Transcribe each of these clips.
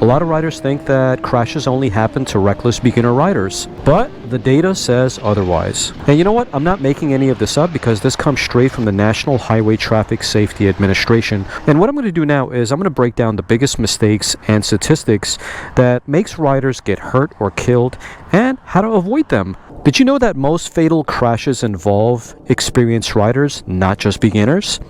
A lot of riders think that crashes only happen to reckless beginner riders, but the data says otherwise. And you know what? I'm not making any of this up because this comes straight from the National Highway Traffic Safety Administration. And what I'm going to do now is I'm going to break down the biggest mistakes and statistics that makes riders get hurt or killed and how to avoid them. Did you know that most fatal crashes involve experienced riders, not just beginners?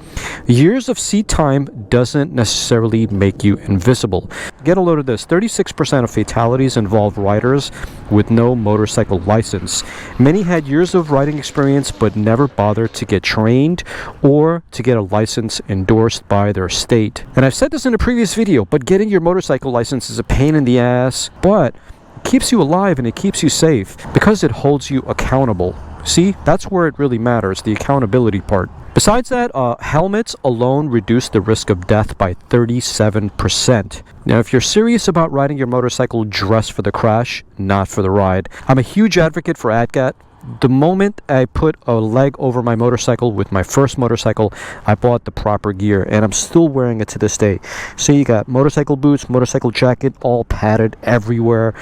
Years of seat time doesn't necessarily make you invisible. Get a load of this. 36% of fatalities involve riders with no motorcycle license. Many had years of riding experience but never bothered to get trained or to get a license endorsed by their state. And I've said this in a previous video, but getting your motorcycle license is a pain in the ass, but keeps you alive and it keeps you safe because it holds you accountable. See, that's where it really matters, the accountability part. Besides that, helmets alone reduce the risk of death by 37%. Now, if you're serious about riding your motorcycle, dress for the crash, not for the ride. I'm a huge advocate for ATGAT. The moment I put a leg over my motorcycle with my first motorcycle, I bought the proper gear and I'm still wearing it to this day. So you got motorcycle boots, motorcycle jacket, all padded everywhere,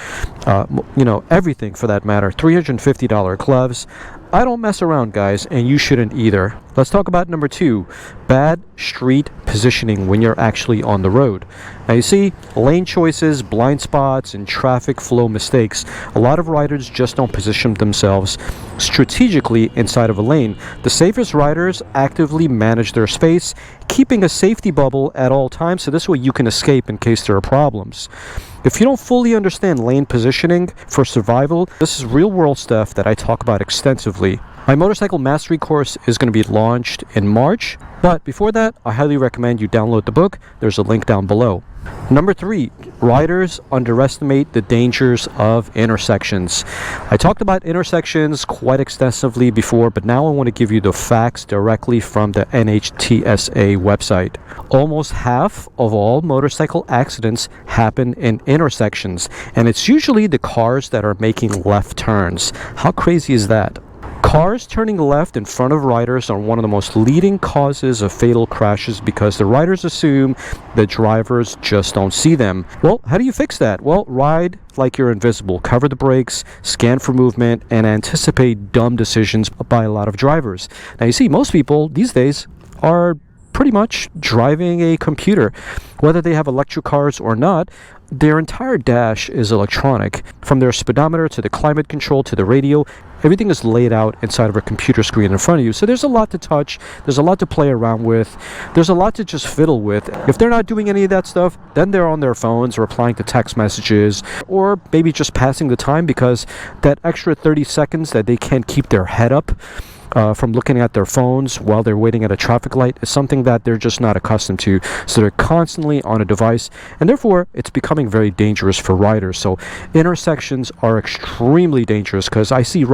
everything for that matter. $350 gloves. I don't mess around, guys, and you shouldn't either. Let's talk about number 2, bad street positioning when you're actually on the road. Now you see, lane choices, blind spots, and traffic flow mistakes. A lot of riders just don't position themselves strategically inside of a lane. The safest riders actively manage their space, keeping a safety bubble at all times, so this way you can escape in case there are problems. If you don't fully understand lane positioning for survival, this is real-world stuff that I talk about extensively. My motorcycle mastery course is going to be launched in March, but before that, I highly recommend you download the book. There's a link down below. Number 3, riders underestimate the dangers of intersections. I talked about intersections quite extensively before, but now I want to give you the facts directly from the NHTSA website. Almost half of all motorcycle accidents happen in intersections, and it's usually the cars that are making left turns. How crazy is that? Cars turning left in front of riders are one of the most leading causes of fatal crashes because the riders assume the drivers just don't see them. Well, how do you fix that? Well, ride like you're invisible. Cover the brakes, scan for movement, and anticipate dumb decisions by a lot of drivers. Now, you see, most people these days are pretty much driving a computer. Whether they have electric cars or not, their entire dash is electronic. From their speedometer to the climate control to the radio, everything is laid out inside of a computer screen in front of you. So there's a lot to touch, there's a lot to play around with, there's a lot to just fiddle with. If they're not doing any of that stuff, then they're on their phones replying to text messages, or maybe just passing the time because that extra 30 seconds that they can't keep their head up from looking at their phones while they're waiting at a traffic light is something that they're just not accustomed to. So they're constantly on a device, and therefore it's becoming very dangerous for riders. So intersections are extremely dangerous because I see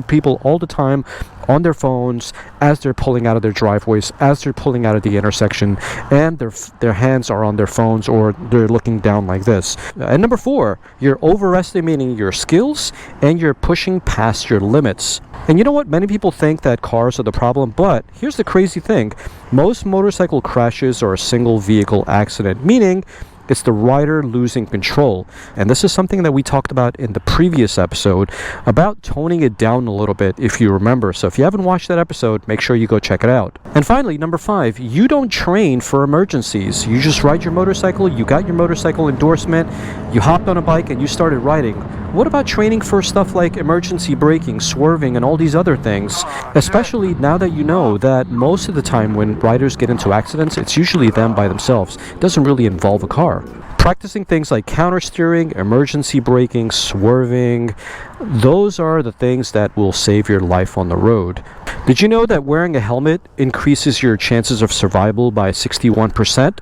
people all the time on their phones as they're pulling out of their driveways, as they're pulling out of the intersection, and their hands are on their phones or they're looking down like this. And number 4, you're overestimating your skills and you're pushing past your limits. And you know what? Many people think that cars are the problem, but here's the crazy thing. Most motorcycle crashes are a single vehicle accident, meaning it's the rider losing control. And this is something that we talked about in the previous episode about toning it down a little bit, if you remember. So if you haven't watched that episode, make sure you go check it out. And finally, number 5, you don't train for emergencies. You just ride your motorcycle, you got your motorcycle endorsement, you hopped on a bike and you started riding. What about training for stuff like emergency braking, swerving, and all these other things? Especially now that you know that most of the time when riders get into accidents, it's usually them by themselves. It doesn't really involve a car. Practicing things like counter steering, emergency braking, swerving, those are the things that will save your life on the road. Did you know that wearing a helmet increases your chances of survival by 61%?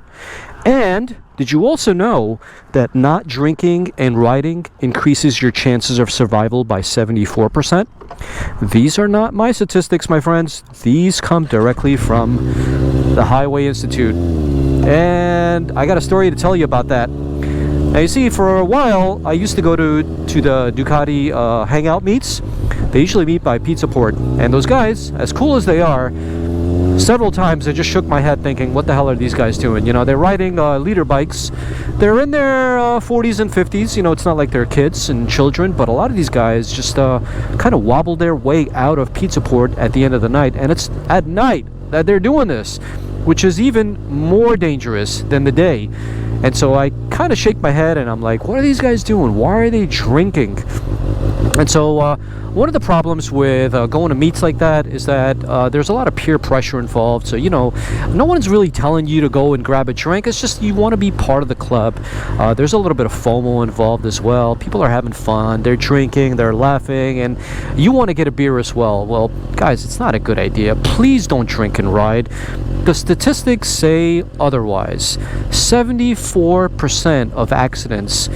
And did you also know that not drinking and riding increases your chances of survival by 74%? These are not my statistics, my friends. These come directly from the Highway Institute. And I got a story to tell you about that. Now you see, for a while, I used to go to the Ducati hangout meets. They usually meet by Pizza Port. And those guys, as cool as they are, Several times I just shook my head thinking, what the hell are these guys doing? You know, they're riding leader bikes. They're in their 40s and 50s. You know, it's not like they're kids and children, but a lot of these guys just kind of wobble their way out of Pizza Port at the end of the night. And it's at night that they're doing this, which is even more dangerous than the day. And so I kind of shake my head and I'm like, what are these guys doing? Why are they drinking? And so one of the problems with going to meets like that is that there's a lot of peer pressure involved. So, you know, no one's really telling you to go and grab a drink. It's just you want to be part of the club. There's a little bit of FOMO involved as well. People are having fun. They're drinking. They're laughing. And you want to get a beer as well. Well, guys, it's not a good idea. Please don't drink and ride. The statistics say otherwise. 74% of accidents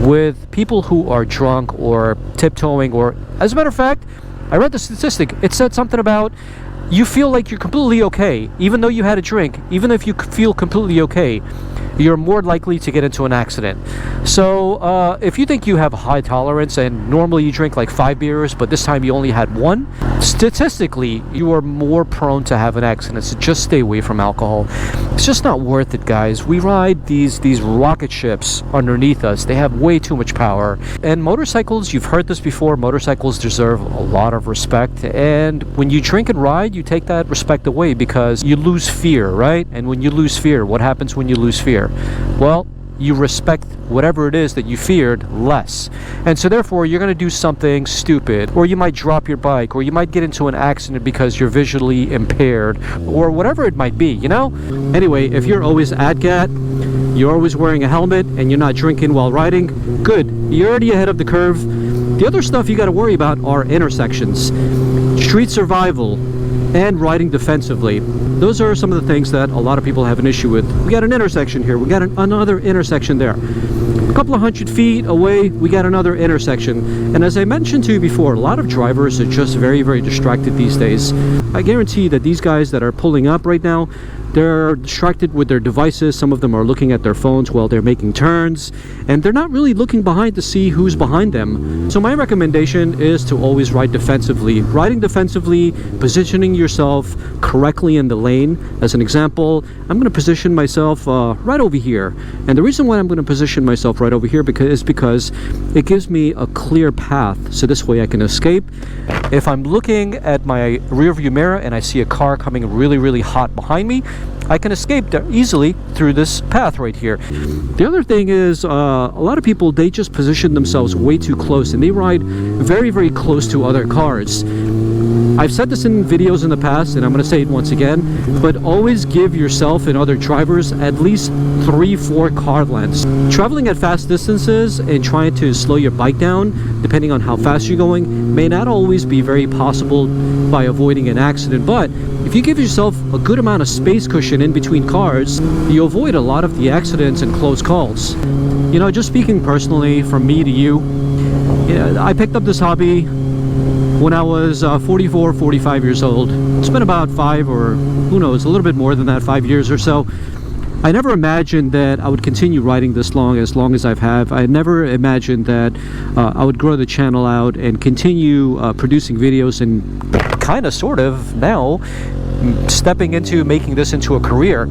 with people who are drunk or tiptoeing, or as a matter of fact, I read the statistic. It said something about you feel like you're completely okay, even though you had a drink. Even if you feel completely okay, you're more likely to get into an accident. So if you think you have a high tolerance and normally you drink like 5 beers, but this time you only had 1, statistically you are more prone to have an accident. So just stay away from alcohol. It's just not worth it, guys. We ride these rocket ships underneath us. They have way too much power. And motorcycles, you've heard this before, motorcycles deserve a lot of respect. And when you drink and ride, you take that respect away because you lose fear, right? And when you lose fear, what happens when you lose fear? Well, you respect whatever it is that you feared less. And so therefore you're going to do something stupid, or you might drop your bike, or you might get into an accident because you're visually impaired, or whatever it might be, you know? Anyway, if you're always ADGAT, you're always wearing a helmet, and you're not drinking while riding, good. You're already ahead of the curve. The other stuff you got to worry about are intersections, street survival, and riding defensively. Those are some of the things that a lot of people have an issue with. We got an intersection here. We got another intersection there. A couple of 100 feet away, we got another intersection. And as I mentioned to you before, a lot of drivers are just very, very distracted these days. I guarantee that these guys that are pulling up right now, they're distracted with their devices. Some of them are looking at their phones while they're making turns, and they're not really looking behind to see who's behind them. So my recommendation is to always ride defensively. Riding defensively, positioning yourself correctly in the lane. As an example, I'm going to position myself right over here. And the reason why I'm going to position myself right over here is because it gives me a clear path. So this way I can escape. If I'm looking at my rear view mirror and I see a car coming really, really hot behind me, I can escape easily through this path right here. The other thing is a lot of people, they just position themselves way too close and they ride very, very close to other cars. I've said this in videos in the past, and I'm going to say it once again, but always give yourself and other drivers at least 3-4 car lengths. Traveling at fast distances and trying to slow your bike down, depending on how fast you're going, may not always be very possible by avoiding an accident, but if you give yourself a good amount of space cushion in between cars, you avoid a lot of the accidents and close calls. You know, just speaking personally from me to you, I picked up this hobby when I was 44, 45 years old. It's been about 5 or who knows, a little bit more than that, 5 years or so. I never imagined that I would continue riding this long as I've have. I never imagined that I would grow the channel out and continue producing videos and kind of sort of now stepping into making this into a career.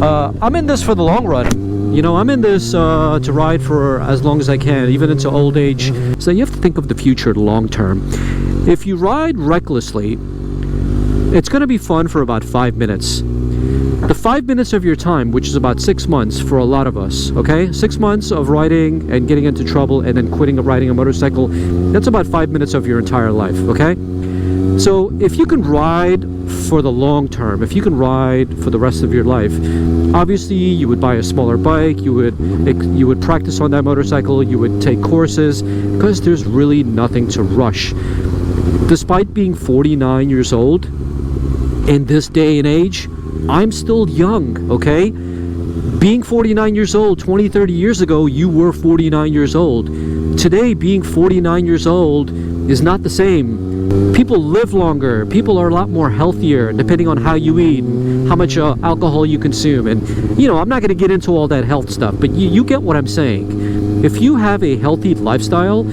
I'm in this for the long run. You know, I'm in this to ride for as long as I can, even into old age. So you have to think of the future long term. If you ride recklessly, it's going to be fun for about 5 minutes. The 5 minutes of your time, which is about 6 months for a lot of us, okay? 6 months of riding and getting into trouble and then quitting riding a motorcycle, that's about 5 minutes of your entire life, okay? So if you can ride for the long term, if you can ride for the rest of your life, obviously you would buy a smaller bike, you would practice on that motorcycle, you would take courses, because there's really nothing to rush. Despite being 49 years old, in this day and age, I'm still young, okay? Being 49 years old, 20, 30 years ago, you were 49 years old. Today, being 49 years old is not the same. People live longer. People are a lot more healthier, depending on how you eat and how much alcohol you consume. And, you know, I'm not going to get into all that health stuff, but you get what I'm saying. If you have a healthy lifestyle,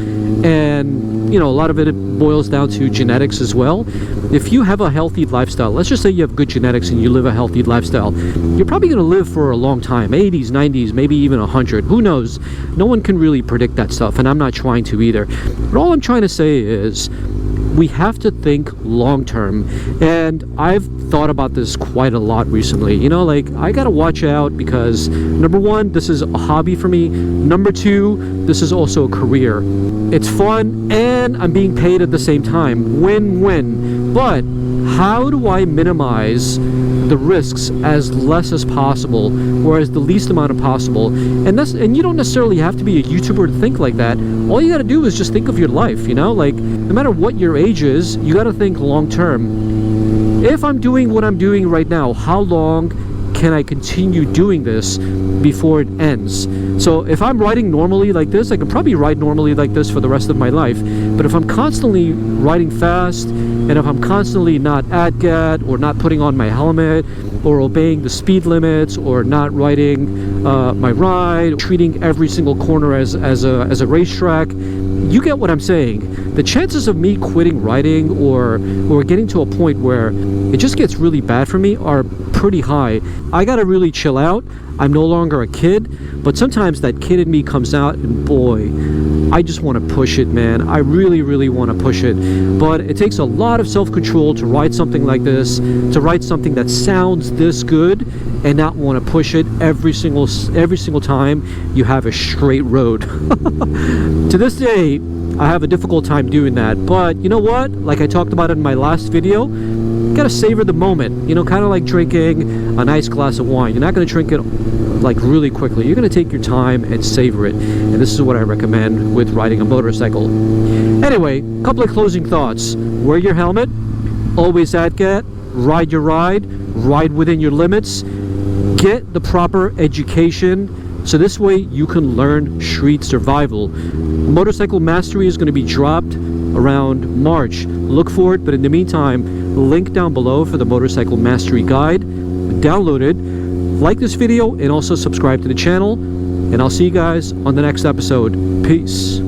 and, you know, a lot of it boils down to genetics as well, if you have a healthy lifestyle, let's just say you have good genetics and you live a healthy lifestyle, you're probably going to live for a long time, 80s, 90s, maybe even 100. Who knows? No one can really predict that stuff, and I'm not trying to either. But all I'm trying to say is we have to think long term, and I've thought about this quite a lot recently. You know, like, I gotta watch out because number one, this is a hobby for me. Number two, this is also a career. It's fun and I'm being paid at the same time. Win-win. But how do I minimize the risks as less as possible, or as the least amount of possible? And you don't necessarily have to be a YouTuber to think like that. All you got to do is just think of your life, you know, like, no matter what your age is, you got to think long term. If I'm doing what I'm doing right now, how long can I continue doing this before it ends? So if I'm riding normally like this, I can probably ride normally like this for the rest of my life. But if I'm constantly riding fast, and if I'm constantly not at GAT, or not putting on my helmet, or obeying the speed limits, or not riding my ride, treating every single corner as a racetrack, you get what I'm saying. The chances of me quitting riding or getting to a point where it just gets really bad for me are pretty high. I gotta really chill out. I'm no longer a kid, but sometimes that kid in me comes out, and boy, I just want to push it, man. I really, really want to push it. But it takes a lot of self-control to ride something like this, to ride something that sounds this good, and not want to push it every single time you have a straight road. To this day, I have a difficult time doing that. But you know what? Like I talked about in my last video, you gotta savor the moment. You know, kind of like drinking a nice glass of wine. You're not gonna drink it like really quickly. You're gonna take your time and savor it. And this is what I recommend with riding a motorcycle. Anyway, a couple of closing thoughts. Wear your helmet, always at GAT, ride your ride within your limits, get the proper education, so this way you can learn street survival. Motorcycle Mastery is going to be dropped around March. Look for it, but in the meantime, link down below for the Motorcycle Mastery Guide. Download it, like this video, and also subscribe to the channel. And I'll see you guys on the next episode. Peace.